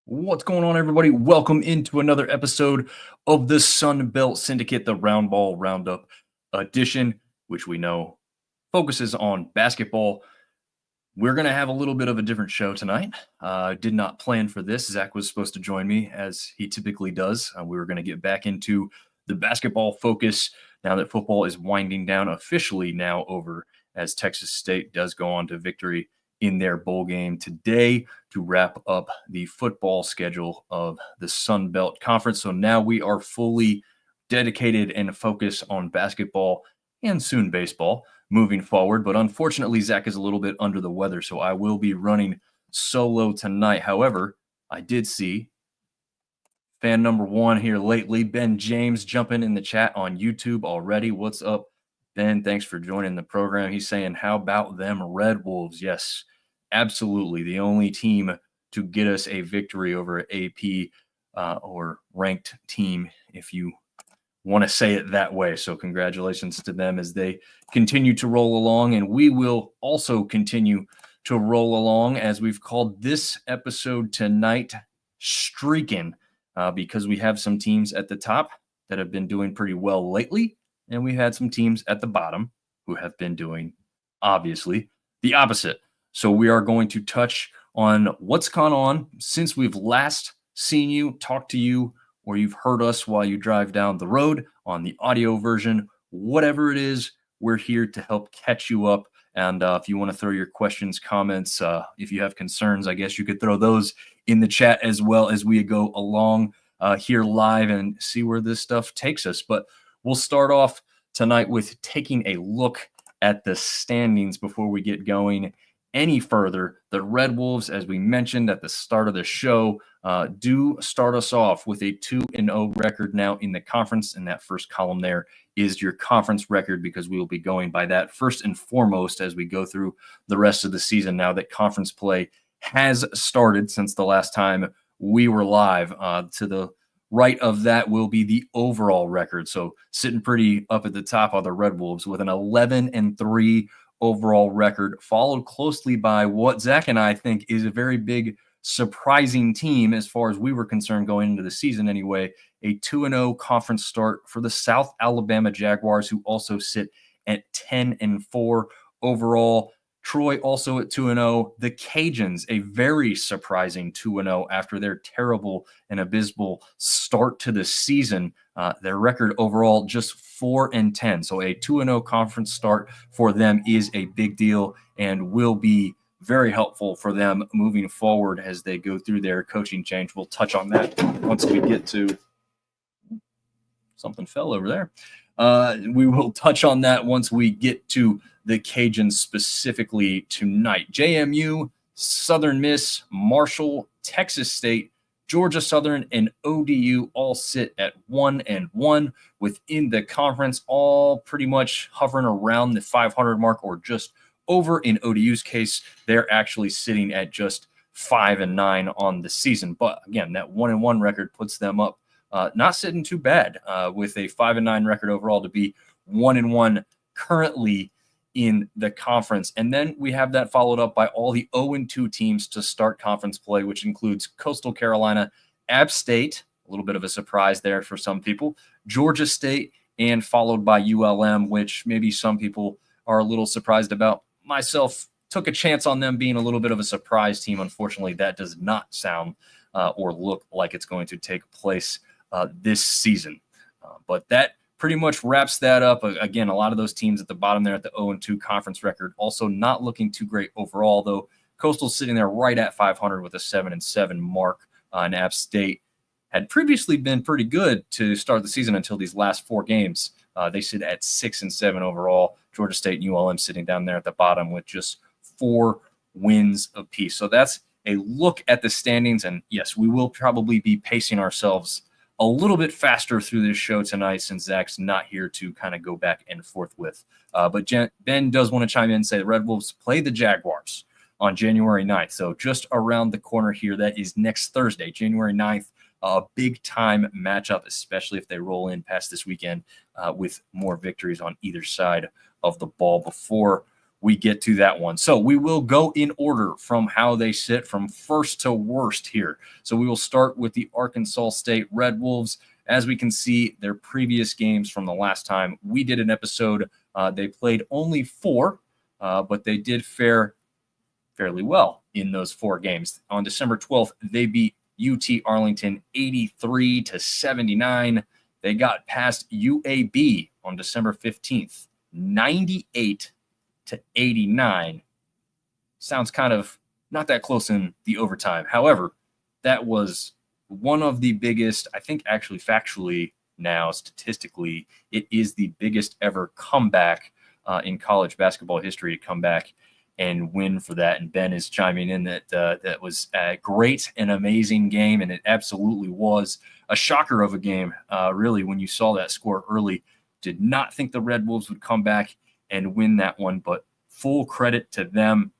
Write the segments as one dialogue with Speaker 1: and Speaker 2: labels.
Speaker 1: What's going on, everybody? Welcome into another episode of the Sun Belt Syndicate, the Round Ball Roundup edition, which we know focuses on basketball. We're going to have a little bit of a different show tonight. Did not plan for this. Zach was supposed to join me, as he typically does. We were going to get back into the basketball focus now that football is winding down officially now over, as Texas State does go on to victory in their bowl game today to wrap up the football schedule of the Sun Belt Conference. So now we are fully dedicated and focused on basketball and soon baseball moving forward. But unfortunately, Zach is a little bit under the weather, so I will be running solo tonight. However, I did see fan number one here lately, Ben James, jumping in the chat on YouTube already. What's up, Ben? Thanks for joining the program. He's saying, how about them Red Wolves? Yes, absolutely. The only team to get us a victory over an AP or ranked team, if you want to say it that way. So congratulations to them as they continue to roll along. And we will also continue to roll along, as we've called this episode tonight Streakin, because we have some teams at the top that have been doing pretty well lately. And we had some teams at the bottom who have been doing, obviously, the opposite. So we are going to touch on what's gone on since we've last seen you, talked to you, or you've heard us while you drive down the road on the audio version. Whatever it is, we're here to help catch you up. And if you want to throw your questions, comments, if you have concerns, I guess you could throw those in the chat as well as we go along here live and see where this stuff takes us. But we'll start off tonight with taking a look at the standings before we get going any further. The Red Wolves, as we mentioned at the start of the show, do start us off with a 2-0 record now in the conference. And that first column there is your conference record, because we will be going by that first and foremost as we go through the rest of the season, now that conference play has started since the last time we were live. To the right of that will be the overall record. So sitting pretty up at the top are the Red Wolves with an 11-3 overall record, followed closely by what Zach and I think is a very big surprising team as far as we were concerned going into the season anyway, a 2-0 conference start for the South Alabama Jaguars, who also sit at 10-4 overall. Troy also at 2-0. The Cajuns, a very surprising 2-0 after their terrible and abysmal start to the season. Their record overall just 4-10. So a 2-0 conference start for them is a big deal and will be very helpful for them moving forward as they go through their coaching change. We'll touch on that once we get to something fell over there. We will touch on that once we get to the Cajuns specifically tonight. JMU, Southern Miss, Marshall, Texas State, Georgia Southern, and ODU all sit at 1-1 within the conference, all pretty much hovering around the 500 mark or just over. In ODU's case, they're actually sitting at just 5-9 on the season. But again, that 1-1 record puts them up not sitting too bad with a 5-9 record overall to be 1-1 currently in the conference. And then we have that followed up by all the 0-2 teams to start conference play, which includes Coastal Carolina, App State, a little bit of a surprise there for some people, Georgia State, and followed by ULM, which maybe some people are a little surprised about. Myself took a chance on them being a little bit of a surprise team. Unfortunately, that does not sound or look like it's going to take place this season. But that pretty much wraps that up. Again, a lot of those teams at the bottom there at the 0-2 conference record also not looking too great overall, though Coastal's sitting there right at 500 with a 7-7 mark. And App State had previously been pretty good to start the season until these last four games. They sit at 6-7 overall. Georgia State and ULM sitting down there at the bottom with just 4 wins apiece. So that's a look at the standings. And yes, we will probably be pacing ourselves a little bit faster through this show tonight since Zach's not here to kind of go back and forth with. But Ben does want to chime in and say the Red Wolves play the Jaguars on January 9th. So just around the corner here, that is next Thursday, January 9th. A big-time matchup, especially if they roll in past this weekend with more victories on either side of the ball. Before we get to that one. So we will go in order from how they sit from first to worst here. So we will start with the Arkansas State Red Wolves. As we can see, their previous games from the last time we did an episode, they played only 4, but they did fare fairly well in those 4 games. On December 12th, they beat UT Arlington 83-79. They got past UAB on December 15th, 98-89. Sounds kind of not that close in the overtime. However, that was one of the biggest, I think actually factually now, statistically, it is the biggest ever comeback in college basketball history to come back and win for that. And Ben is chiming in that that was a great and amazing game, and it absolutely was a shocker of a game, really, when you saw that score early. Did not think the Red Wolves would come back and win that one, but full credit to them.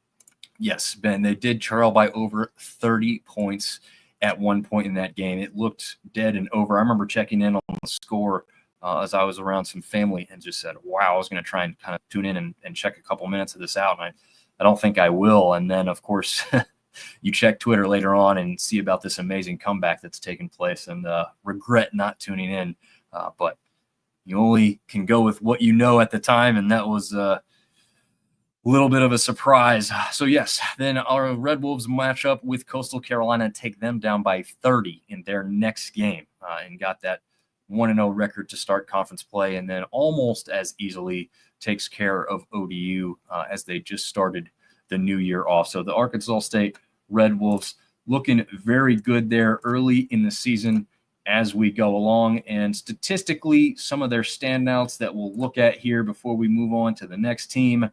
Speaker 1: Yes, Ben, they did trail by over 30 points at one point in that game. It looked dead and over. I remember checking in on the score as I was around some family and just said, wow, I was going to try and kind of tune in and check a couple minutes of this out, and I don't think I will. And then, of course, you check Twitter later on and see about this amazing comeback that's taken place, and regret not tuning in. But you only can go with what you know at the time, and that was a little bit of a surprise. So, yes, then our Red Wolves match up with Coastal Carolina and take them down by 30 in their next game, and got that 1-0 record to start conference play, and then almost as easily takes care of ODU as they just started the new year off. So the Arkansas State Red Wolves looking very good there early in the season as we go along. And statistically, some of their standouts that we'll look at here before we move on to the next team.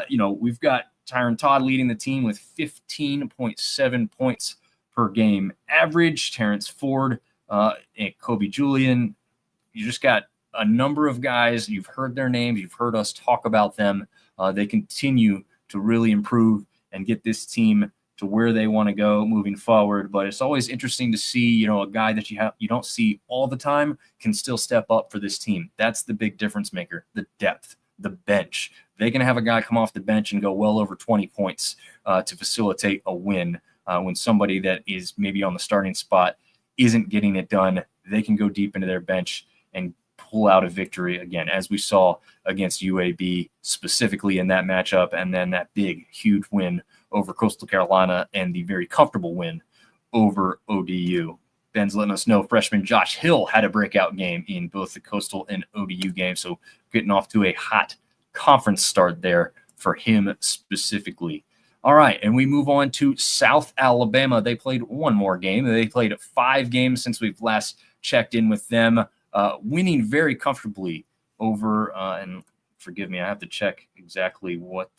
Speaker 1: We've got Tyron Todd leading the team with 15.7 points per game average. Terrence Ford and Kobe Julian. You just got a number of guys. You've heard their names. You've heard us talk about them. They continue to really improve and get this team to where they want to go moving forward. But it's always interesting to see, a guy that you don't see all the time can still step up for this team. That's the big difference maker, the depth, the bench. They can have a guy come off the bench and go well over 20 points to facilitate a win when somebody that is maybe on the starting spot isn't getting it done. They can go deep into their bench and pull out a victory again, as we saw against UAB specifically in that matchup, and then that big, huge win over Coastal Carolina and the very comfortable win over ODU. Ben's letting us know freshman Josh Hill had a breakout game in both the Coastal and ODU games, so getting off to a hot conference start there for him specifically. All right, and we move on to South Alabama. They played one more game. They played 5 games since we've last checked in with them, winning very comfortably over, and forgive me, I have to check exactly what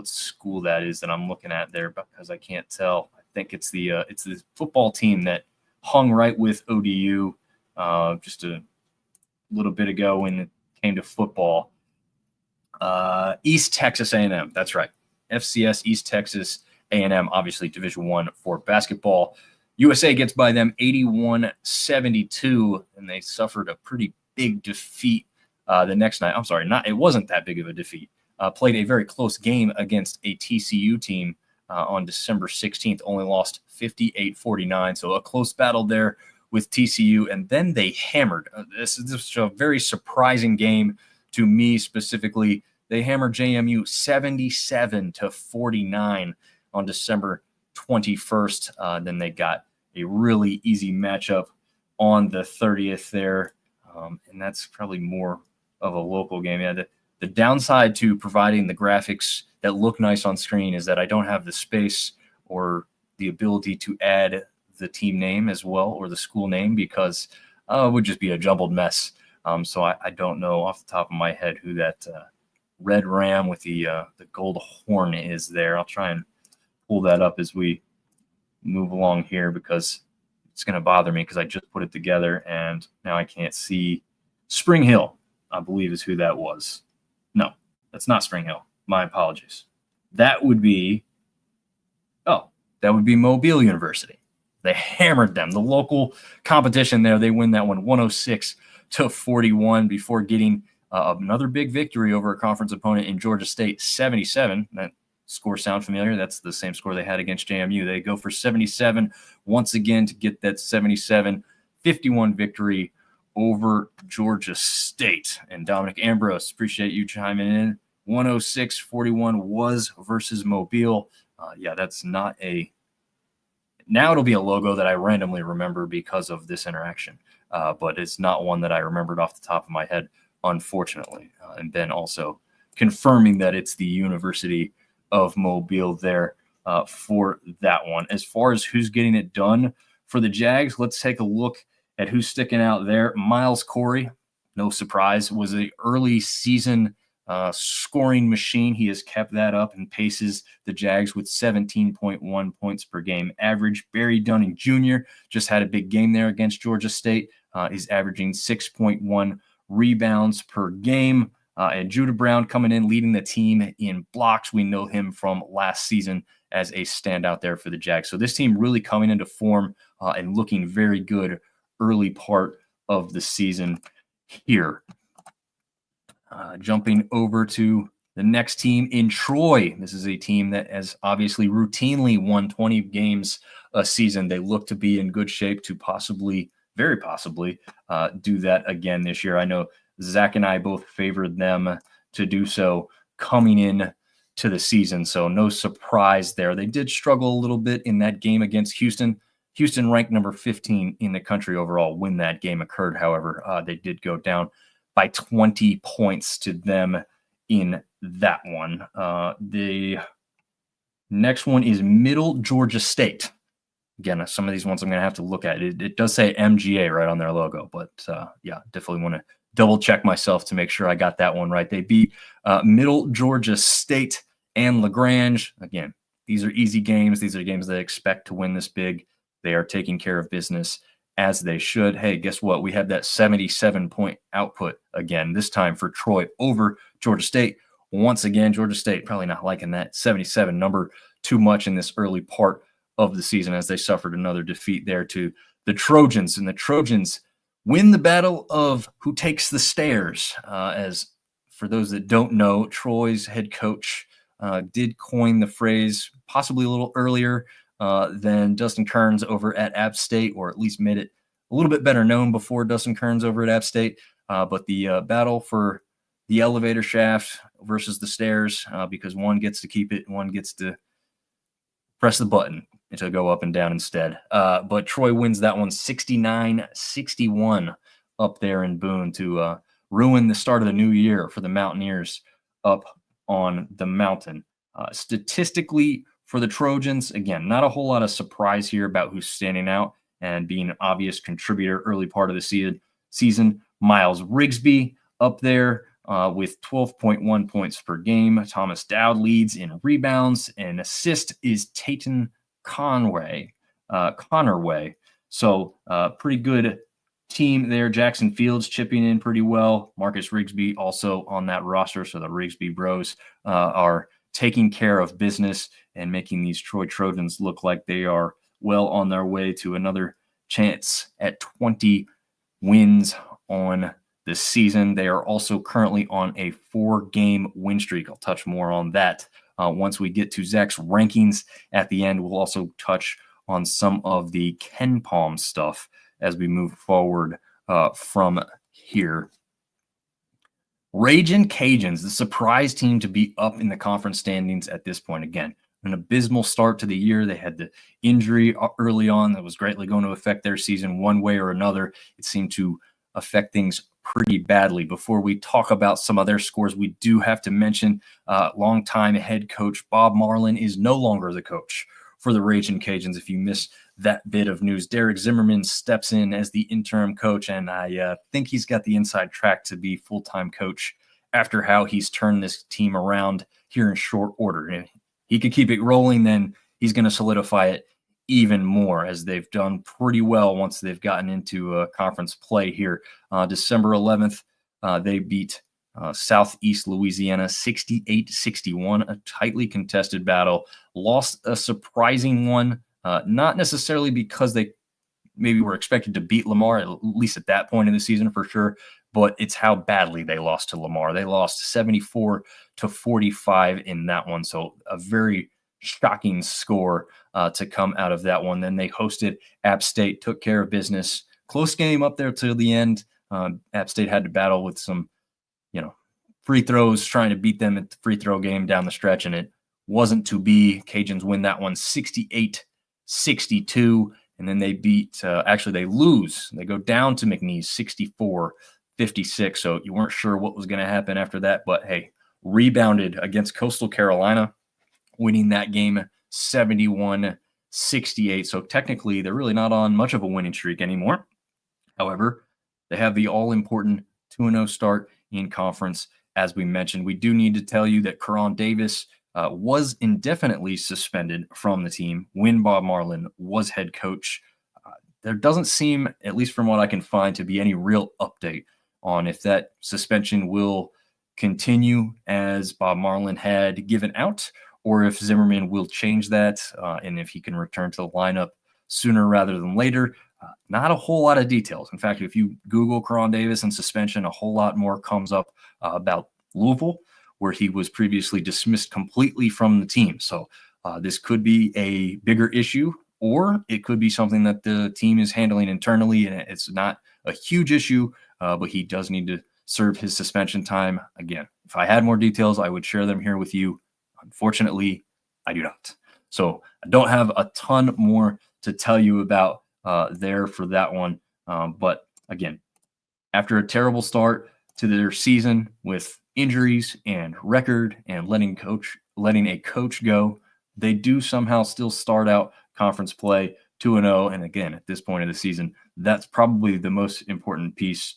Speaker 1: school that is that I'm looking at there because I can't tell. I think it's the football team that hung right with ODU just a little bit ago when it came to football. East Texas A&M, that's right. FCS East Texas A&M, obviously Division I for basketball. USA gets by them 81-72, and they suffered a pretty big defeat the next night. I'm sorry, it wasn't that big of a defeat. Played a very close game against a TCU team on December 16th, only lost 58-49, so a close battle there with TCU, and then they hammered. This is a very surprising game to me specifically. They hammered JMU 77-49 on December 21st. Then they got a really easy matchup on the 30th there, and that's probably more of a local game. Yeah, the downside to providing the graphics that look nice on screen is that I don't have the space or the ability to add the team name as well or the school name because it would just be a jumbled mess. So I don't know off the top of my head who that red ram with the gold horn is there. I'll try and pull that up as we move along here because it's going to bother me because I just put it together and now I can't see. Spring Hill, I believe, is who that was. No, that's not Spring Hill. My apologies. That would be Mobile University. They hammered them. The local competition there, they win that one 106-41 before getting Another big victory over a conference opponent in Georgia State, 77. That score sound familiar? That's the same score they had against JMU. They go for 77 once again to get that 77-51 victory over Georgia State. And Dominic Ambrose, appreciate you chiming in. 106-41 was versus Mobile. Yeah, that's not a – now it'll be a logo that I randomly remember because of this interaction. But it's not one that I remembered off the top of my head, unfortunately. And then also confirming that it's the University of Mobile there for that one. As far as who's getting it done for the Jags, let's take a look at who's sticking out there. Miles Corey, no surprise, was an early season scoring machine. He has kept that up and paces the Jags with 17.1 points per game average. Barry Dunning Jr. just had a big game there against Georgia State. He's averaging 6.1 rebounds per game. And Judah Brown coming in, leading the team in blocks. We know him from last season as a standout there for the Jags. So this team really coming into form and looking very good early part of the season here. Jumping over to the next team in Troy. This is a team that has obviously routinely won 20 games a season. They look to be in good shape to possibly, very possibly, do that again this year. I know Zach and I both favored them to do so coming in to the season, so no surprise there. They did struggle a little bit in that game against Houston. Houston ranked number 15 in the country overall when that game occurred. However, they did go down by 20 points to them in that one. The next one is Middle Georgia State. Again, some of these ones I'm going to have to look at. It does say MGA right on their logo, but yeah, definitely want to double check myself to make sure I got that one right. They beat Middle Georgia State and LaGrange. Again, these are easy games. These are games that I expect to win this big. They are taking care of business as they should. Hey, guess what? We had that 77-point output again, this time for Troy over Georgia State. Once again, Georgia State probably not liking that 77 number too much in this early part of the season as they suffered another defeat there to the Trojans. And the Trojans win the battle of who takes the stairs. As for those that don't know, Troy's head coach did coin the phrase possibly a little earlier than Dustin Kearns over at App State, or at least made it a little bit better known before Dustin Kearns over at App State. But the battle for the elevator shaft versus the stairs, because one gets to keep it, one gets to press the button to go up and down instead. But Troy wins that one 69-61 up there in Boone to ruin the start of the new year for the Mountaineers up on the mountain. Statistically, for the Trojans, again, not a whole lot of surprise here about who's standing out and being an obvious contributor early part of the season. Miles Rigsby up there with 12.1 points per game. Thomas Dowd leads in rebounds, and assist is Tayton Connorway. So pretty good team there. Jackson Fields chipping in pretty well. Marcus Rigsby also on that roster. So the Rigsby bros are taking care of business and making these Troy Trojans look like they are well on their way to another chance at 20 wins on the season. They are also currently on a 4-game win streak. I'll touch more on that once we get to Zach's rankings at the end. We'll also touch on some of the Ken Palm stuff as we move forward from here. Ragin' Cajuns, the surprise team to be up in the conference standings at this point. Again, an abysmal start to the year. They had the injury early on that was greatly going to affect their season one way or another. It seemed to affect things pretty badly. Before we talk about some of their scores, we do have to mention longtime head coach Bob Marlin is no longer the coach for the Ragin' Cajuns. If you missed that bit of news, Derek Zimmerman steps in as the interim coach, and I think he's got the inside track to be full-time coach after how he's turned this team around here in short order. If he could keep it rolling, then he's going to solidify it even more, as they've done pretty well once they've gotten into conference play here. December 11th, they beat Southeast Louisiana 68-61, a tightly contested battle. Lost a surprising one, not necessarily because they maybe were expected to beat Lamar, at least at that point in the season for sure, but it's how badly they lost to Lamar. They lost 74-45 in that one. So a very shocking score to come out of that one. Then they hosted App State, took care of business. Close game up there to the end. App State had to battle with some, free throws, trying to beat them at the free throw game down the stretch, and it wasn't to be. Cajuns win that one 68-62, and then they beat, they lose. They go down to McNeese 64-56, so you weren't sure what was going to happen after that, but hey, rebounded against Coastal Carolina, winning that game 71-68. So technically, they're really not on much of a winning streak anymore. However, they have the all-important 2-0 start in conference. As we mentioned, we do need to tell you that Karan Davis was indefinitely suspended from the team when Bob Marlin was head coach. There doesn't seem, at least from what I can find, to be any real update on if that suspension will continue as Bob Marlin had given out, or if Zimmerman will change that, and if he can return to the lineup sooner rather than later. Not a whole lot of details. In fact, if you Google Karan Davis and suspension, a whole lot more comes up about Louisville, where he was previously dismissed completely from the team. So this could be a bigger issue, or it could be something that the team is handling internally, and it's not a huge issue, but he does need to serve his suspension time. Again, if I had more details, I would share them here with you. Unfortunately, I do not. So I don't have a ton more to tell you about there for that one. But again, after a terrible start to their season with injuries and record and letting a coach go, they do somehow still start out conference play 2-0. And again, at this point of the season, that's probably the most important piece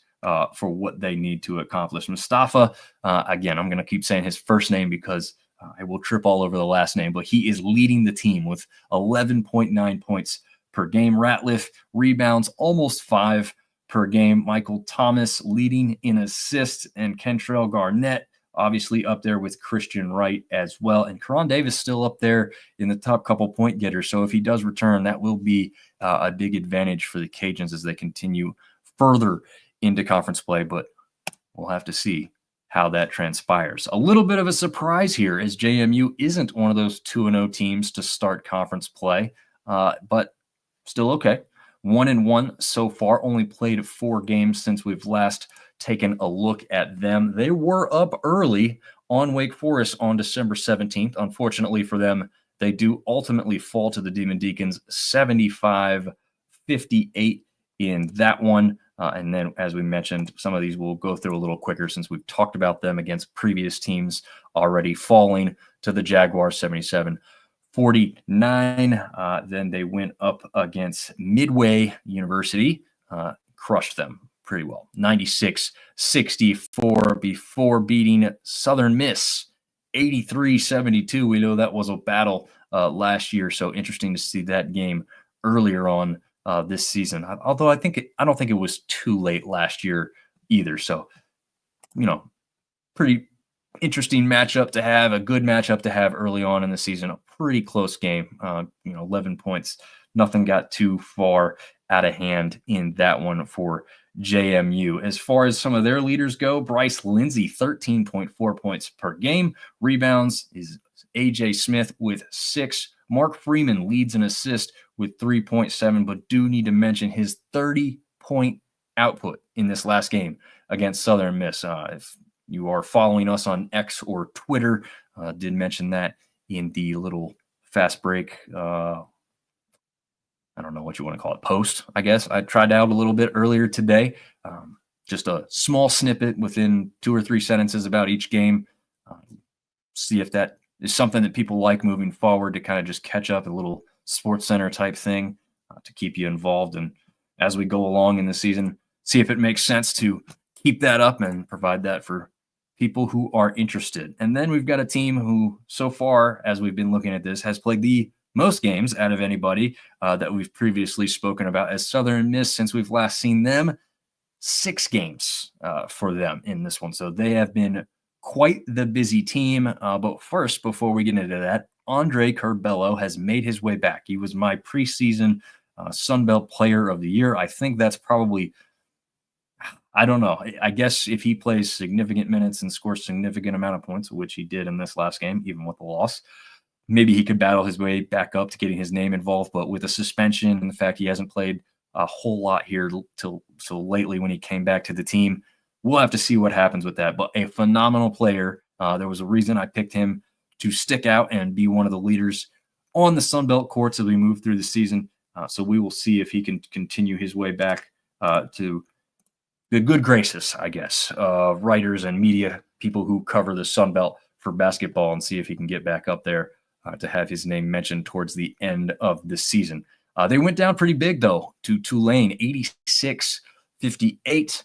Speaker 1: for what they need to accomplish. Mustafa, again, I'm going to keep saying his first name because I will trip all over the last name, but he is leading the team with 11.9 points per game. Ratliff rebounds almost 5 per game. Michael Thomas leading in assists, and Kentrell Garnett obviously up there with Christian Wright as well. And Karan Davis still up there in the top couple point getters. So if he does return, that will be a big advantage for the Cajuns as they continue further into conference play, but we'll have to see how that transpires. A little bit of a surprise here as JMU isn't one of those 2-0 teams to start conference play, but still okay. 1-1 so far, only played 4 games since we've last taken a look at them. They were up early on Wake Forest on December 17th. Unfortunately for them, they do ultimately fall to the Demon Deacons 75-58 in that one. And then, as we mentioned, some of these we'll go through a little quicker since we've talked about them against previous teams already, falling to the Jaguars 77-49. Then they went up against Midway University, crushed them pretty well, 96-64 before beating Southern Miss 83-72. We know that was a battle last year, so interesting to see that game earlier on this season. Although I don't think it was too late last year either. So, pretty interesting matchup to have, a good matchup to have early on in the season. A pretty close game. 11 points. Nothing got too far out of hand in that one for JMU. As far as some of their leaders go, Bryce Lindsey, 13.4 points per game. Rebounds is AJ Smith with 6. Mark Freeman leads an assist with 3.7, but do need to mention his 30-point output in this last game against Southern Miss. If you are following us on X or Twitter, did mention that in the little fast break, I don't know what you want to call it, post, I guess. I tried out a little bit earlier today, just a small snippet within 2 or 3 sentences about each game. See if that is something that people like moving forward, to kind of just catch up, a little Sports Center type thing to keep you involved. And as we go along in the season, see if it makes sense to keep that up and provide that for people who are interested. And then we've got a team who, so far, as we've been looking at this, has played the most games out of anybody that we've previously spoken about as Southern Miss since we've last seen them. 6 games for them in this one. So they have been quite the busy team. But first, before we get into that, Andre Curbelo has made his way back. He was my preseason Sun Belt Player of the Year. I think that's probably I don't know. I guess if he plays significant minutes and scores significant amount of points, which he did in this last game, even with the loss, maybe he could battle his way back up to getting his name involved. But with a suspension and the fact he hasn't played a whole lot here till so lately when he came back to the team, we'll have to see what happens with that. But a phenomenal player. There was a reason I picked him to stick out and be one of the leaders on the Sun Belt courts as we move through the season. So we will see if he can continue his way back to the good graces, I guess, writers and media people who cover the Sun Belt for basketball, and see if he can get back up there to have his name mentioned towards the end of the season. They went down pretty big, though, to Tulane, 86-58.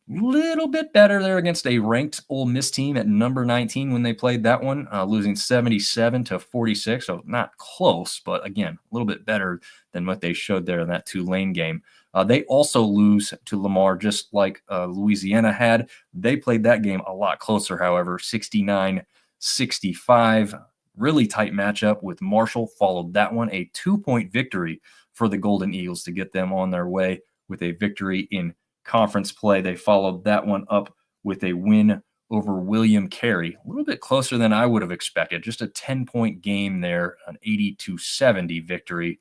Speaker 1: Little bit better there against a ranked Ole Miss team at number 19 when they played that one, losing 77-46. So not close, but again, a little bit better than what they showed there in that Tulane game. They also lose to Lamar, just like Louisiana had. They played that game a lot closer, however, 69-65. Really tight matchup with Marshall. Followed that one, a 2-point victory for the Golden Eagles to get them on their way with a victory in conference play. They followed that one up with a win over William Carey, a little bit closer than I would have expected. Just a 10-point game there, an 80-70 victory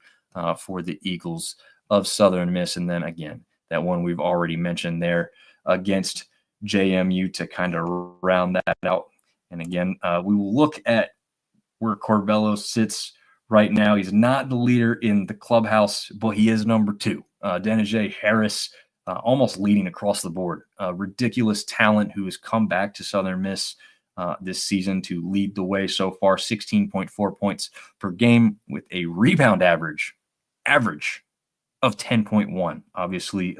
Speaker 1: for the Eagles of Southern Miss. And then again, that one we've already mentioned there against JMU to kind of round that out. And again, we will look at where Corbello sits right now. He's not the leader in the clubhouse, but he is number 2. Denijay Harris, almost leading across the board. Ridiculous talent who has come back to Southern Miss this season to lead the way so far. 16.4 points per game with a rebound average of 10.1. Obviously,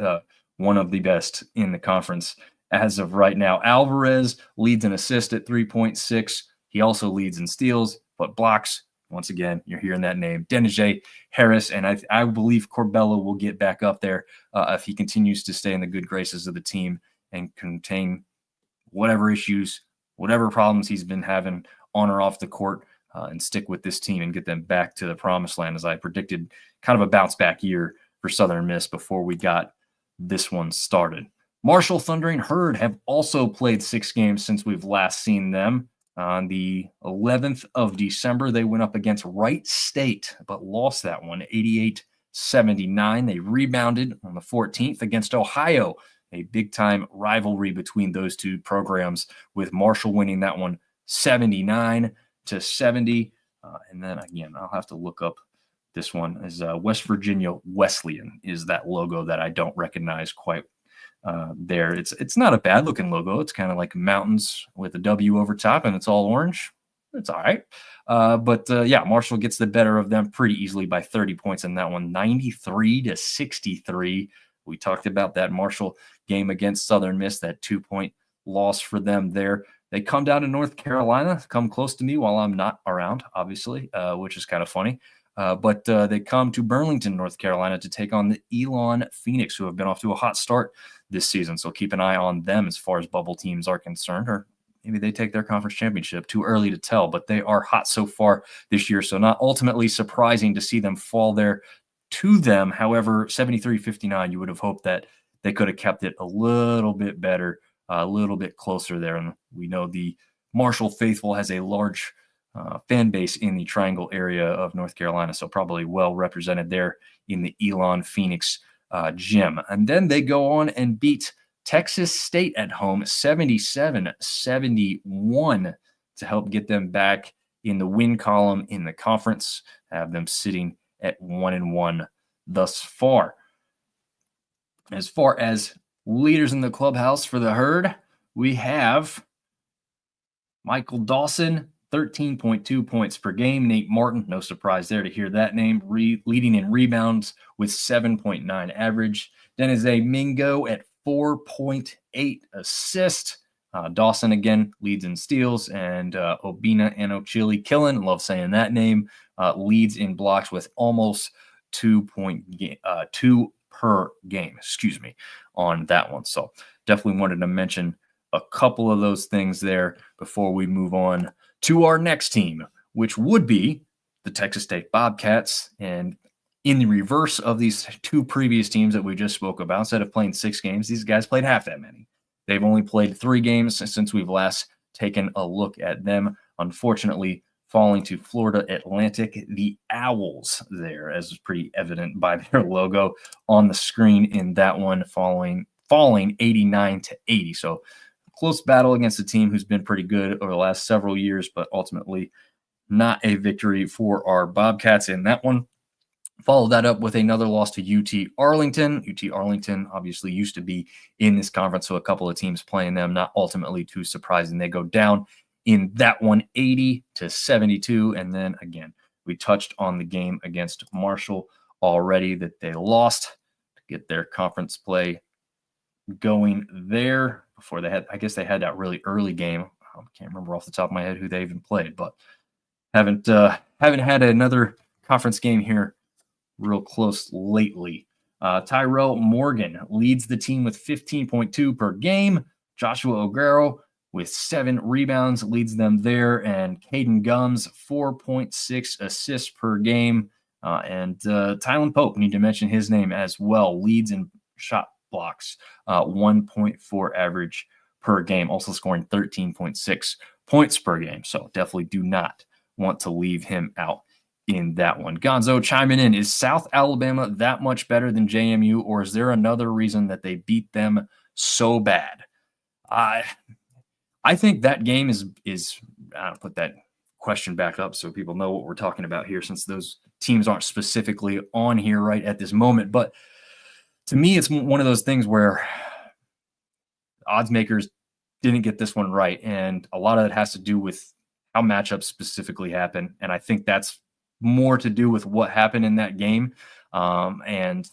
Speaker 1: one of the best in the conference as of right now. Alvarez leads in assist at 3.6. He also leads in steals, but blocks. Once again, you're hearing that name, Denijay Harris, and I believe Corbello will get back up there if he continues to stay in the good graces of the team and contain whatever issues, whatever problems he's been having on or off the court, and stick with this team and get them back to the promised land, as I predicted kind of a bounce-back year for Southern Miss before we got this one started. Marshall Thundering Herd have also played 6 games since we've last seen them. On the 11th of December, they went up against Wright State, but lost that one, 88-79. They rebounded on the 14th against Ohio, a big-time rivalry between those two programs, with Marshall winning that one 79-70. And then, again, I'll have to look up this one, as West Virginia Wesleyan is that logo that I don't recognize quite there. It's not a bad looking logo. It's kind of like mountains with a W over top, and it's all orange. It's all right. But Marshall gets the better of them pretty easily by 30 points in that one, 93-63. We talked about that Marshall game against Southern Miss, that 2-point loss for them there. They come down to North Carolina, come close to me while I'm not around, obviously, which is kind of funny. But they come to Burlington, North Carolina to take on the Elon Phoenix, who have been off to a hot start this season. So keep an eye on them as far as bubble teams are concerned, or maybe they take their conference championship. Too early to tell, but they are hot so far this year. So not ultimately surprising to see them fall there to them. However, 73-59, you would have hoped that they could have kept it a little bit better, a little bit closer there. And we know the Marshall faithful has a large fan base in the Triangle area of North Carolina, so probably well represented there in the Elon Phoenix gym. And then they go on and beat Texas State at home 77-71 to help get them back in the win column in the conference, have them sitting at 1-1 thus far. As far as leaders in the clubhouse for the Herd, we have Michael Dawson, 13.2 points per game. Nate Martin, no surprise there to hear that name, leading in rebounds with 7.9 average. Denizé Mingo at 4.8 assists. Dawson again leads in steals, and Obina and Ochili Killen, love saying that name, leads in blocks with almost 2 per game, on that one. So definitely wanted to mention a couple of those things there before we move on to our next team, which would be the Texas State Bobcats. And in the reverse of these two previous teams that we just spoke about, instead of playing 6 games, these guys played half that many. They've only played 3 games since we've last taken a look at them. Unfortunately, falling to Florida Atlantic, the Owls there, as is pretty evident by their logo on the screen in that one, falling 89-80. So close battle against a team who's been pretty good over the last several years, but ultimately not a victory for our Bobcats in that one. Followed that up with another loss to UT Arlington. UT Arlington obviously used to be in this conference, so a couple of teams playing them, not ultimately too surprising. They go down in that one 80-72. And then again, we touched on the game against Marshall already that they lost to get their conference play going there before they had, I guess they had that really early game. I can't remember off the top of my head who they even played, but haven't had another conference game here real close lately. Tyrell Morgan leads the team with 15.2 per game. Joshua O'Garrow with 7 rebounds leads them there, and Caden Gums 4.6 assists per game. And Tylen Pope, need to mention his name as well, leads in shot blocks, 1.4 average per game, also scoring 13.6 points per game. So definitely do not want to leave him out in that one. Gonzo chiming in, is South Alabama that much better than JMU, or is there another reason that they beat them so bad? I think that game is I'll put that question back up so people know what we're talking about here, since those teams aren't specifically on here right at this moment. But to me, it's one of those things where odds makers didn't get this one right, and a lot of it has to do with how matchups specifically happen. And I think that's more to do with what happened in that game. And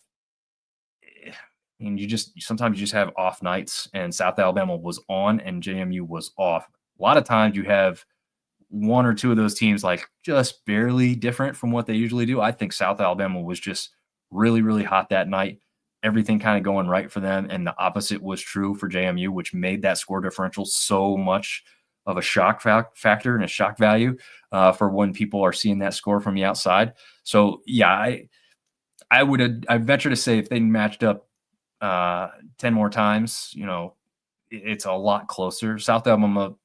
Speaker 1: sometimes you just have off nights, and South Alabama was on and JMU was off. A lot of times you have one or two of those teams like just barely different from what they usually do. I think South Alabama was just really, really hot that night. Everything kind of going right for them. And the opposite was true for JMU, which made that score differential so much of a shock factor and a shock value for when people are seeing that score from the outside. So yeah, I'd venture to say if they matched up 10 more times, it's a lot closer. South Alabama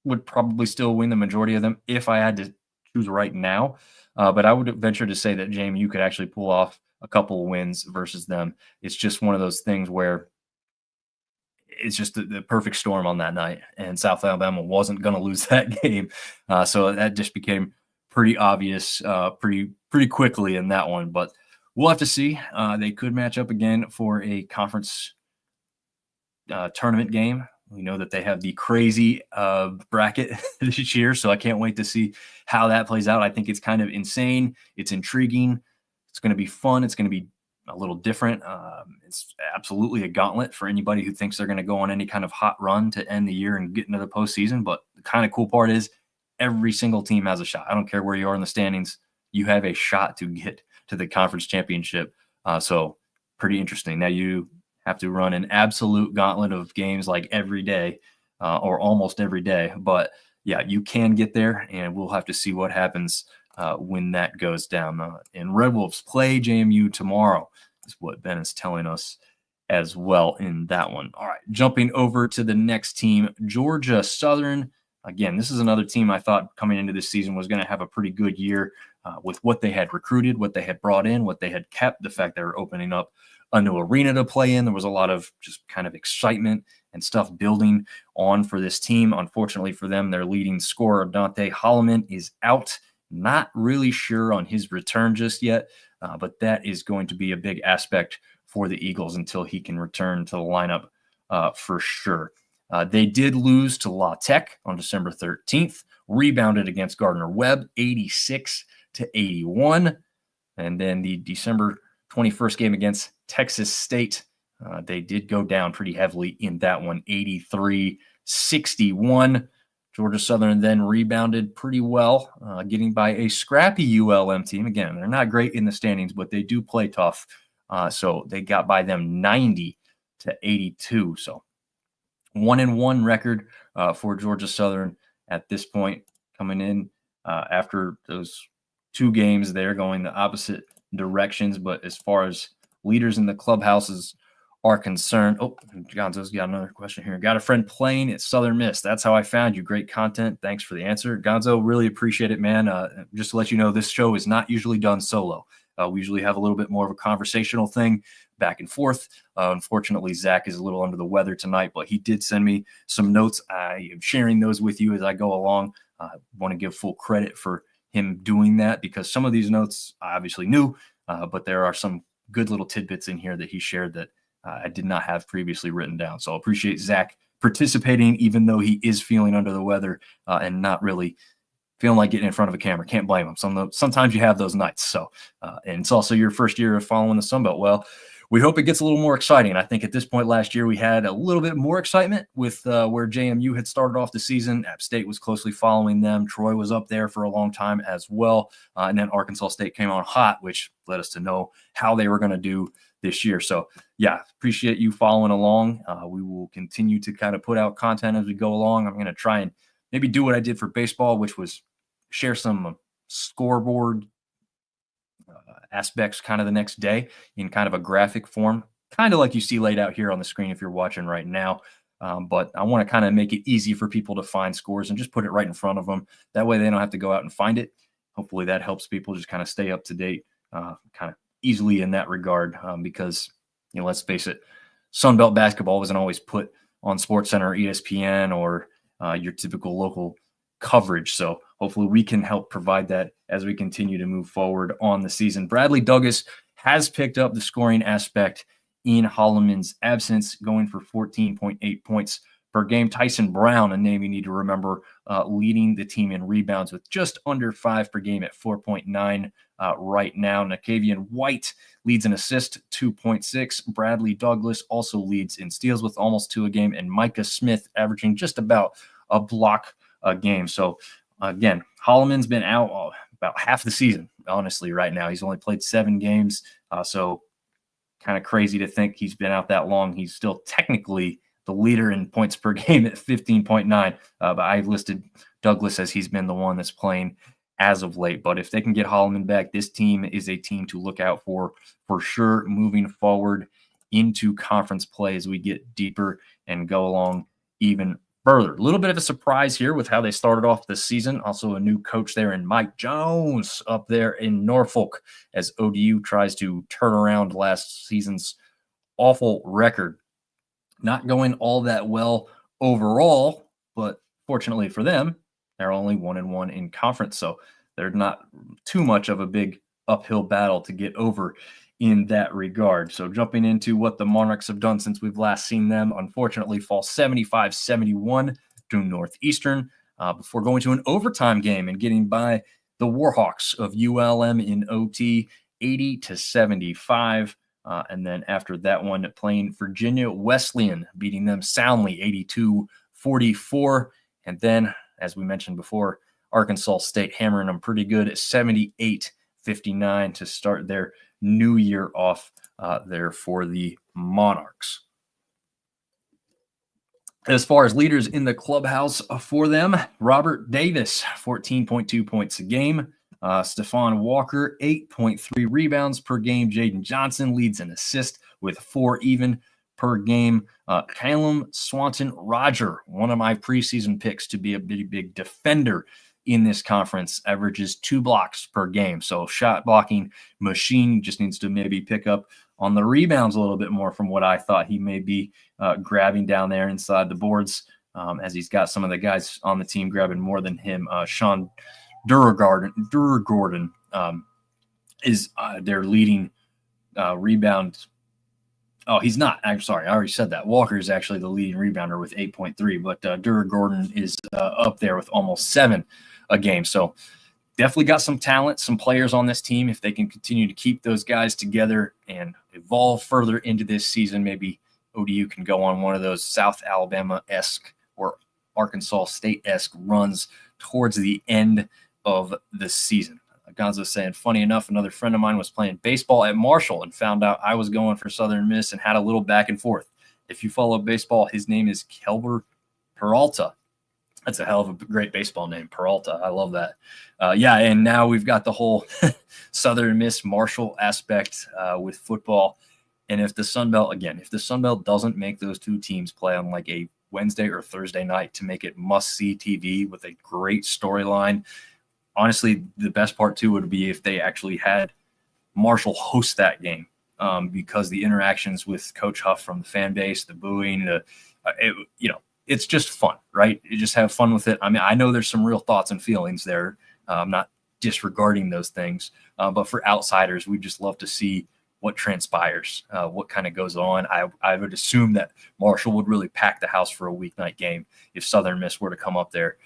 Speaker 1: would probably still win the majority of them if I had to choose right now. But I would venture to say that JMU could actually pull off a couple of wins versus them. It's just one of those things where it's just the perfect storm on that night, and South Alabama wasn't going to lose that game. So that just became pretty obvious pretty quickly in that one. But we'll have to see. They could match up again for a conference tournament game. We know that they have the crazy bracket this year, so I can't wait to see how that plays out. I think it's kind of insane. It's intriguing. It's going to be fun. It's going to be a little different. It's absolutely a gauntlet for anybody who thinks they're going to go on any kind of hot run to end the year and get into the postseason. But the kind of cool part is every single team has a shot. I don't care where you are in the standings. You have a shot to get to the conference championship. So pretty interesting. Now you have to run an absolute gauntlet of games like every day or almost every day. But yeah, you can get there, and we'll have to see what happens when that goes down. And Red Wolves play JMU tomorrow is what Ben is telling us as well in that one. All right, jumping over to the next team, Georgia Southern. Again, this is another team I thought coming into this season was going to have a pretty good year with what they had recruited, what they had brought in, what they had kept, the fact they were opening up a new arena to play in. There was a lot of just kind of excitement and stuff building on for this team. Unfortunately for them, their leading scorer, Dante Holloman, is out. Not really sure on his return just yet, but that is going to be a big aspect for the Eagles until he can return to the lineup for sure. They did lose to La Tech on December 13th, rebounded against Gardner-Webb 86-81. And then the December 21st game against Texas State, they did go down pretty heavily in that one, 83-61. Georgia Southern then rebounded pretty well, getting by a scrappy ULM team. Again, they're not great in the standings, but they do play tough. So they got by them 90-82. So 1-1 record for Georgia Southern at this point, coming in after those 2 games there, going the opposite directions. But as far as leaders in the clubhouses are concerned, Gonzo's got another question here. Got a friend playing at Southern Miss. That's how I found you. Great content. Thanks for the answer. Gonzo, really appreciate it, man. Just to let you know, this show is not usually done solo. We usually have a little bit more of a conversational thing back and forth. Unfortunately, Zach is a little under the weather tonight, but he did send me some notes. I am sharing those with you as I go along. I want to give full credit for him doing that because some of these notes I obviously knew, but there are some good little tidbits in here that he shared that I did not have previously written down. So I appreciate Zach participating, even though he is feeling under the weather and not really feeling like getting in front of a camera. Can't blame him. Sometimes you have those nights. So, and it's also your first year of following the Sun Belt. Well, we hope it gets a little more exciting. I think at this point last year, we had a little bit more excitement with where JMU had started off the season. App State was closely following them. Troy was up there for a long time as well. And then Arkansas State came on hot, which led us to know how they were going to do this year. So yeah, appreciate you following along. We will continue to kind of put out content as we go along. I'm going to try and maybe do what I did for baseball, which was share some scoreboard aspects kind of the next day in kind of a graphic form, kind of like you see laid out here on the screen if you're watching right now. But I want to kind of make it easy for people to find scores and just put it right in front of them. That way they don't have to go out and find it. Hopefully that helps people just kind of stay up to date kind of easily in that regard because, you know, let's face it, Sun Belt basketball wasn't always put on SportsCenter or ESPN or your typical local coverage. So hopefully we can help provide that as we continue to move forward on the season. Bradley Douglas has picked up the scoring aspect in Holloman's absence, going for 14.8 points per game. Tyson Brown, a name you need to remember, leading the team in rebounds with just under 5 per game at 4.9 right now. Nakavian White leads in assist, 2.6. Bradley Douglas also leads in steals with almost 2 a game, and Micah Smith averaging just about a block a game. So again, Holloman's been out about half the season, honestly, right now. He's only played 7 games. So kind of crazy to think he's been out that long. He's still technically the leader in points per game at 15.9. But I've listed Douglas as he's been the one that's playing as of late. But if they can get Holloman back, this team is a team to look out for sure, moving forward into conference play as we get deeper and go along even further. A little bit of a surprise here with how they started off this season. Also a new coach there in Mike Jones up there in Norfolk as ODU tries to turn around last season's awful record. Not going all that well overall, but fortunately for them, they're only 1-1 in conference. So they're not too much of a big uphill battle to get over in that regard. So jumping into what the Monarchs have done since we've last seen them, unfortunately fall 75-71 to Northeastern before going to an overtime game and getting by the Warhawks of ULM in OT 80-75. And then after that one, playing Virginia Wesleyan, beating them soundly 82-44. And then, as we mentioned before, Arkansas State hammering them pretty good at 78-59 to start their new year off there for the Monarchs. As far as leaders in the clubhouse for them, Robert Davis, 14.2 points a game. Stephon Walker, 8.3 rebounds per game. Jaden Johnson leads in assist with 4 even per game. Callum Swanton-Roger, one of my preseason picks to be a big defender in this conference, averages 2 blocks per game. So shot blocking machine, just needs to maybe pick up on the rebounds a little bit more from what I thought he may be grabbing down there inside the boards as he's got some of the guys on the team grabbing more than him. Sean Durgordon is their leading rebound. Oh, he's not. I'm sorry. I already said that. Walker is actually the leading rebounder with 8.3, but Durgordon is up there with almost 7 a game. So definitely got some talent, some players on this team. If they can continue to keep those guys together and evolve further into this season, maybe ODU can go on one of those South Alabama-esque or Arkansas State-esque runs towards the end of the season. Gonzo saying, funny enough, another friend of mine was playing baseball at Marshall and found out I was going for Southern Miss and had a little back and forth. If you follow baseball, his name is Kelber Peralta. That's a hell of a great baseball name, Peralta. I love that. Yeah, and now we've got the whole Southern Miss Marshall aspect with football. And if the Sun Belt doesn't make those two teams play on like a Wednesday or Thursday night to make it must-see TV with a great storyline, honestly, the best part too would be if they actually had Marshall host that game, because the interactions with Coach Huff from the fan base, the booing, it's just fun, right? You just have fun with it. I mean, I know there's some real thoughts and feelings there. I'm not disregarding those things, but for outsiders, we just love to see what transpires, what kind of goes on. I would assume that Marshall would really pack the house for a weeknight game if Southern Miss were to come up there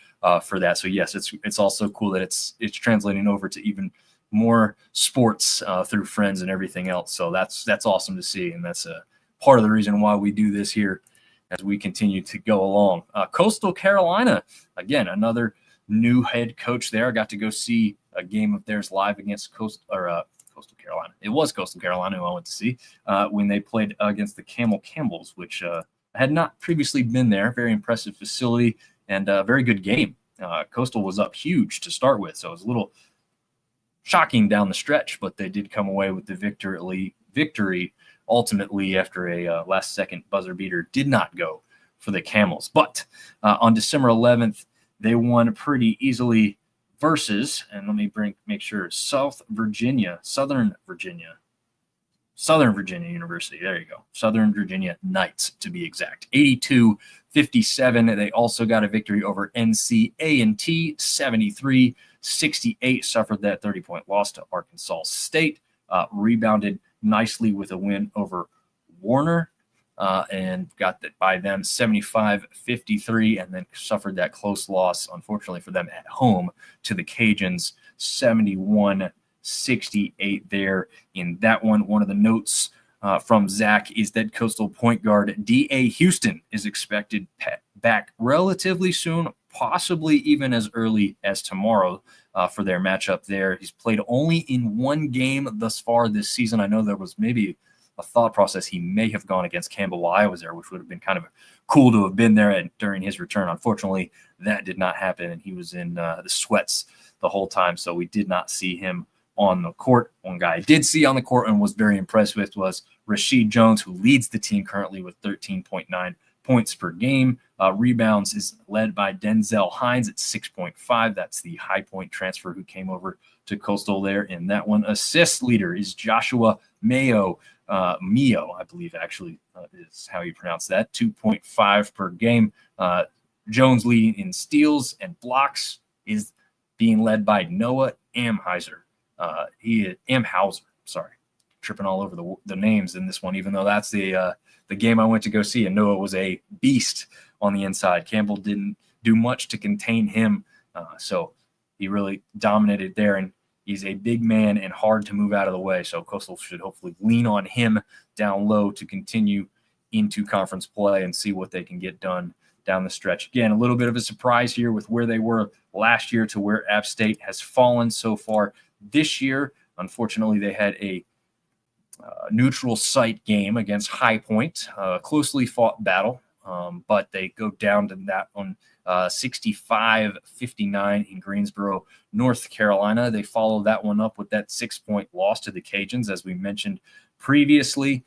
Speaker 1: for that. So yes, it's also cool that it's translating over to even more sports through friends and everything else. So that's awesome to see, and that's a part of the reason why we do this here as we continue to go along. Coastal Carolina, again, another new head coach there. I got to go see a game of theirs live against Coastal Carolina. It was Coastal Carolina who I went to see when they played against the Campbells, which I had not previously been there. Very impressive facility and a very good game. Coastal was up huge to start with, so it was a little shocking down the stretch, but they did come away with the victory ultimately after a last-second buzzer beater did not go for the Camels. But on December 11th, they won pretty easily versus, and let me make sure, Southern Virginia University. There you go. Southern Virginia Knights, to be exact. 82-57. They also got a victory over NC-A&T, 73-68. Suffered that 30-point loss to Arkansas State. Rebounded nicely with a win over Warner and got that by them 75-53, and then suffered that close loss, unfortunately for them, at home to the Cajuns, 71-68 there in that one. One of the notes from Zach is that Coastal point guard D.A. Houston is expected back relatively soon, possibly even as early as tomorrow for their matchup there. He's played only in one game thus far this season. I know there was maybe a thought process he may have gone against Campbell while I was there, which would have been kind of cool to have been there during his return. Unfortunately, that did not happen, and he was in the sweats the whole time, so we did not see him on the court. One guy I did see on the court and was very impressed with was Rashid Jones, who leads the team currently with 13.9 points per game. Rebounds is led by Denzel Hines at 6.5. That's the High Point transfer who came over to Coastal there in that one. Assist leader is Joshua Mio, I believe actually is how you pronounce that, 2.5 per game. Jones leading in steals and blocks is being led by Noah Amhauser. Tripping all over the names in this one, even though that's the game I went to go see, and Noah was a beast on the inside. Campbell didn't do much to contain him, so he really dominated there, and he's a big man and hard to move out of the way, so Coastal should hopefully lean on him down low to continue into conference play and see what they can get done down the stretch. Again, a little bit of a surprise here with where they were last year to where App State has fallen so far this year. Unfortunately, they had a neutral site game against High Point, closely fought battle, but they go down to that one 65-59 in Greensboro, North Carolina. They follow that one up with that 6-point loss to the Cajuns, as we mentioned previously.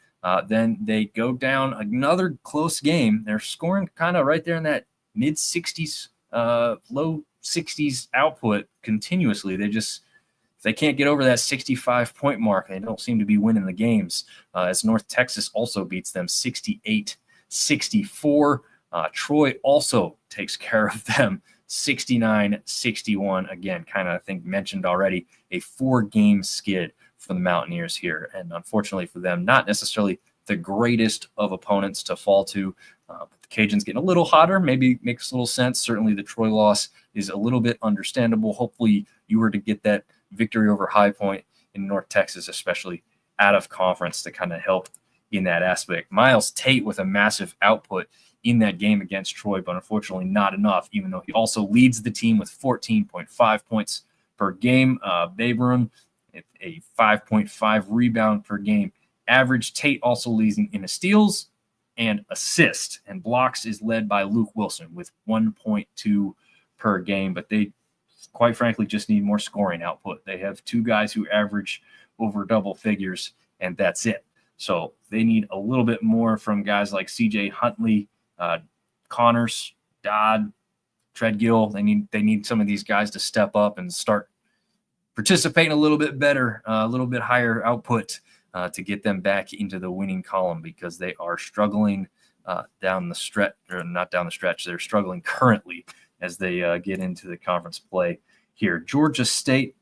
Speaker 1: Then they go down another close game. They're scoring kind of right there in that mid-60s, low 60s output continuously. They can't get over that 65-point mark. They don't seem to be winning the games, as North Texas also beats them 68-64. Troy also takes care of them 69-61. Again, kind of, I think, mentioned already, a 4-game skid for the Mountaineers here. And unfortunately for them, not necessarily the greatest of opponents to fall to. But the Cajuns getting a little hotter, maybe makes a little sense. Certainly the Troy loss is a little bit understandable. Hopefully you were to get that victory over High Point in North Texas, especially out of conference, to kind of help in that aspect. Miles Tate with a massive output in that game against Troy, but unfortunately not enough, even though he also leads the team with 14.5 points per game. Babron, a 5.5 rebound per game average. Tate also leading in steals and assist, and blocks is led by Luke Wilson with 1.2 per game, but they, quite frankly, just need more scoring output. They have two guys who average over double figures, and that's it. So they need a little bit more from guys like C.J. Huntley, Connors, Dodd, Treadgill. They need some of these guys to step up and start participating a little bit better, a little bit higher output to get them back into the winning column, because they are struggling down the stretch, or not down the stretch. They're struggling currently as they get into the conference play here. Georgia State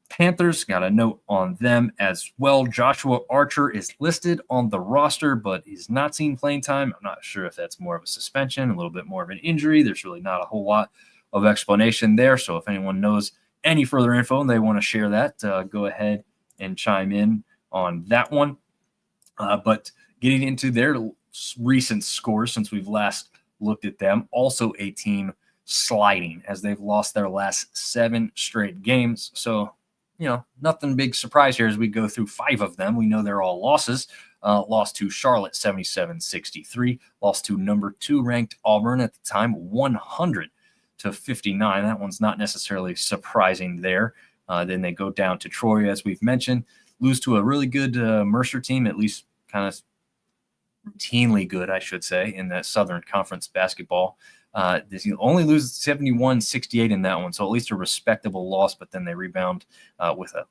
Speaker 1: Panthers, got a note on them as well. Joshua Archer is listed on the roster, but he's not seen playing time. I'm not sure if that's more of a suspension, a little bit more of an injury. There's really not a whole lot of explanation there. So if anyone knows any further info and they want to share that, go ahead and chime in on that one. But getting into their recent scores since we've last looked at them, also a team sliding as they've lost their last 7 straight games. So, nothing big surprise here as we go through 5 of them. We know they're all losses. Lost to Charlotte 77-63, lost to number 2 ranked Auburn at the time 100-59. That one's not necessarily surprising there. Then they go down to Troy, as we've mentioned, lose to a really good Mercer team, at least kind of routinely good, I should say, in that Southern Conference basketball. You only lose 71-68 in that one, so at least a respectable loss, but then they rebound with a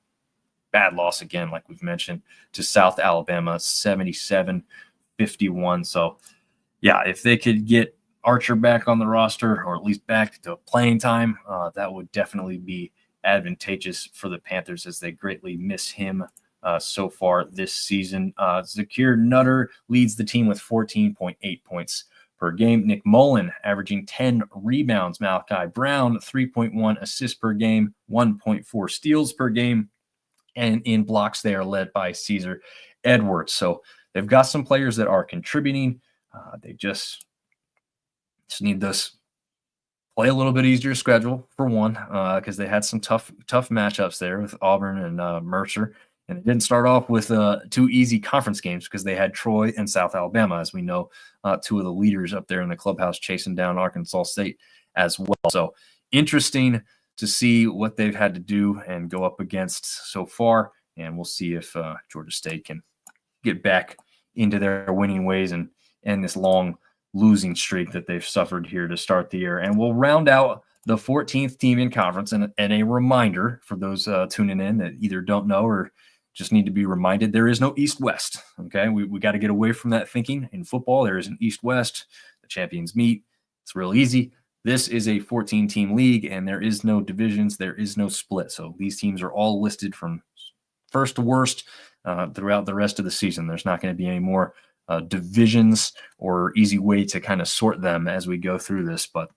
Speaker 1: bad loss again, like we've mentioned, to South Alabama, 77-51. So, yeah, if they could get Archer back on the roster, or at least back to playing time, that would definitely be advantageous for the Panthers, as they greatly miss him so far this season. Zakir Nutter leads the team with 14.8 points per game. Nick Mullen averaging 10 rebounds. Malachi Brown, 3.1 assists per game, 1.4 steals per game. And in blocks, they are led by Caesar Edwards. So they've got some players that are contributing. They just need this play a little bit easier schedule, for one, because they had some tough matchups there with Auburn and Mercer. And it didn't start off with 2 easy conference games, because they had Troy and South Alabama, as we know, 2 of the leaders up there in the clubhouse chasing down Arkansas State as well. So interesting to see what they've had to do and go up against so far. And we'll see if Georgia State can get back into their winning ways and end this long losing streak that they've suffered here to start the year. And we'll round out the 14th team in conference. And a reminder for those tuning in that either don't know or just need to be reminded, there is no East-West. Okay, we got to get away from that thinking. In football, there is an East-West. The champions meet. It's real easy. This is a 14-team league, and there is no divisions. There is no split. So these teams are all listed from first to worst throughout the rest of the season. There's not going to be any more divisions or easy way to kind of sort them as we go through this, but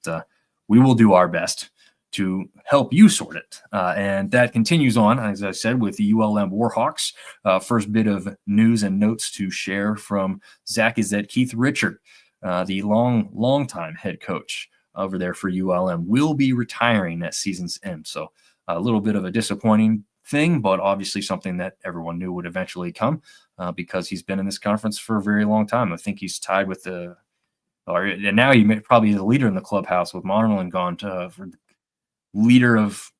Speaker 1: we will do our best to help you sort it. And that continues on, as I said, with the ULM Warhawks. First bit of news and notes to share from Zach is that Keith Richard, the long-time head coach over there for ULM, will be retiring at season's end. So a little bit of a disappointing thing, but obviously something that everyone knew would eventually come because he's been in this conference for a very long time. I think he's tied with and now he may probably be the leader in the clubhouse with Marlin gone for leader of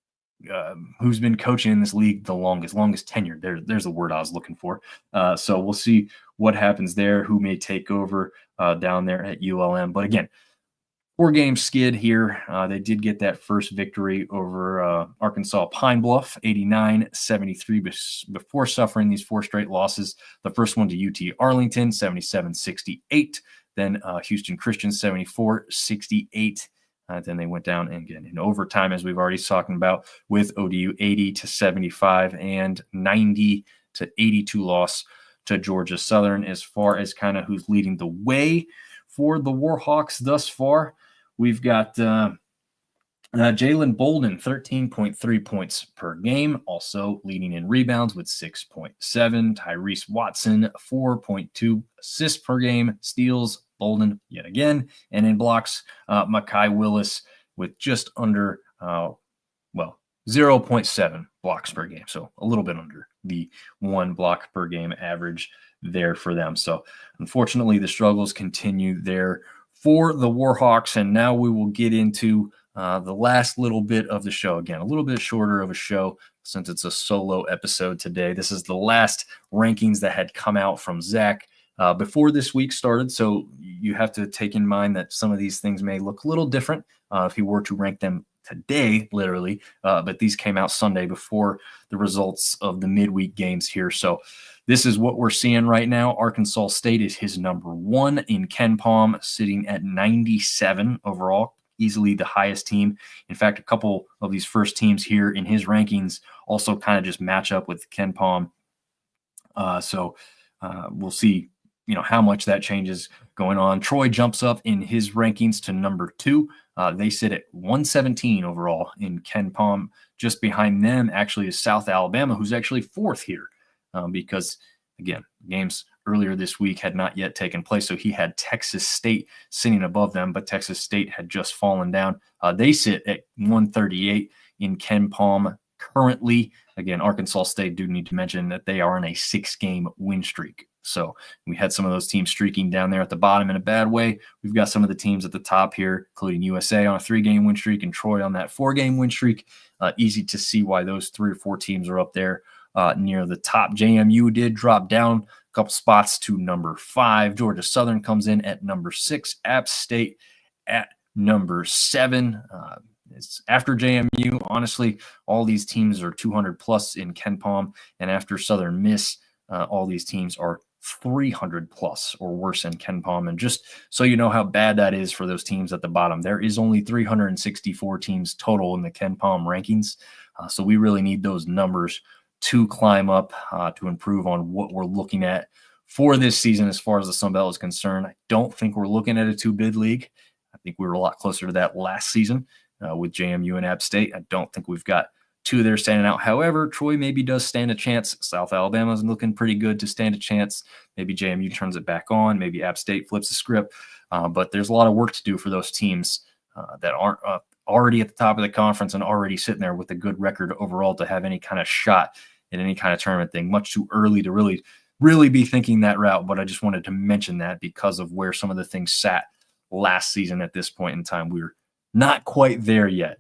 Speaker 1: who's been coaching in this league the longest tenure. There's the word I was looking for. So we'll see what happens there, who may take over down there at ULM. But again, 4-game skid here. They did get that first victory over Arkansas Pine Bluff, 89-73, before suffering these 4 straight losses. The first one to UT Arlington, 77-68. Then Houston Christian, 74-68. Then they went down again in overtime, as we've already talking about, with ODU 80-75 and 90-82 loss to Georgia Southern. As far as kind of who's leading the way for the Warhawks thus far, we've got Jalen Bolden, 13.3 points per game, also leading in rebounds with 6.7. Tyrese Watson, 4.2 assists per game, steals Bolden yet again, and in blocks, Makai Willis with just under 0.7 blocks per game, so a little bit under the 1 block per game average there for them. So unfortunately, the struggles continue there for the Warhawks, and now we will get into the last little bit of the show. Again, a little bit shorter of a show since it's a solo episode today. This is the last rankings that had come out from Zac before this week started. So you have to take in mind that some of these things may look a little different if you were to rank them today, literally. But these came out Sunday before the results of the midweek games here. So this is what we're seeing right now. Arkansas State is his number 1 in KenPom, sitting at 97 overall, easily the highest team. In fact, a couple of these first teams here in his rankings also kind of just match up with KenPom. So we'll see, how much that changes going on. Troy jumps up in his rankings to number 2. They sit at 117 overall in KenPom. Just behind them actually is South Alabama, who's actually 4th here because, again, games earlier this week had not yet taken place. So he had Texas State sitting above them, but Texas State had just fallen down. They sit at 138 in KenPom currently. Again, Arkansas State, do need to mention that they are on a 6-game win streak. So we had some of those teams streaking down there at the bottom in a bad way. We've got some of the teams at the top here, including USA on a 3-game win streak and Troy on that 4-game win streak. Easy to see why those 3 or 4 teams are up there near the top. JMU did drop down a couple spots to number 5. Georgia Southern comes in at number 6. App State at number 7. It's after JMU. Honestly, all these teams are 200 plus in KenPom, and after Southern Miss, all these teams are 300 plus or worse in KenPom. And just so you know how bad that is for those teams at the bottom, there is only 364 teams total in the KenPom rankings. So we really need those numbers to climb up to improve on what we're looking at for this season as far as the Sun Belt is concerned. I don't think we're looking at a 2-bid league. I think we were a lot closer to that last season with JMU and App State. I don't think we've got 2 there standing out. However, Troy maybe does stand a chance. South Alabama is looking pretty good to stand a chance. Maybe JMU turns it back on. Maybe App State flips the script. But there's a lot of work to do for those teams that aren't already at the top of the conference and already sitting there with a good record overall to have any kind of shot in any kind of tournament thing. Much too early to really be thinking that route. But I just wanted to mention that because of where some of the things sat last season at this point in time. We were not quite there yet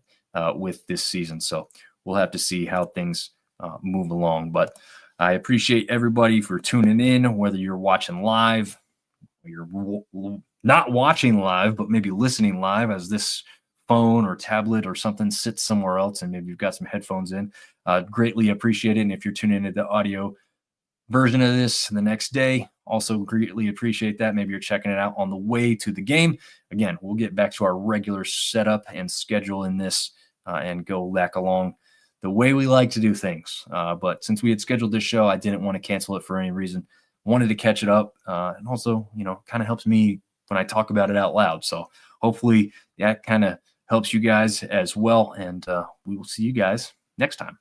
Speaker 1: with this season. So we'll have to see how things move along. But I appreciate everybody for tuning in, whether you're watching live, or you're not watching live, but maybe listening live as this phone or tablet or something sits somewhere else and maybe you've got some headphones in. Greatly appreciate it. And if you're tuning into the audio version of this the next day, also greatly appreciate that. Maybe you're checking it out on the way to the game. Again, we'll get back to our regular setup and schedule in this and go back along the way we like to do things. But since we had scheduled this show, I didn't want to cancel it for any reason. Wanted to catch it up. And also, kind of helps me when I talk about it out loud. So hopefully that kind of helps you guys as well. And we will see you guys next time.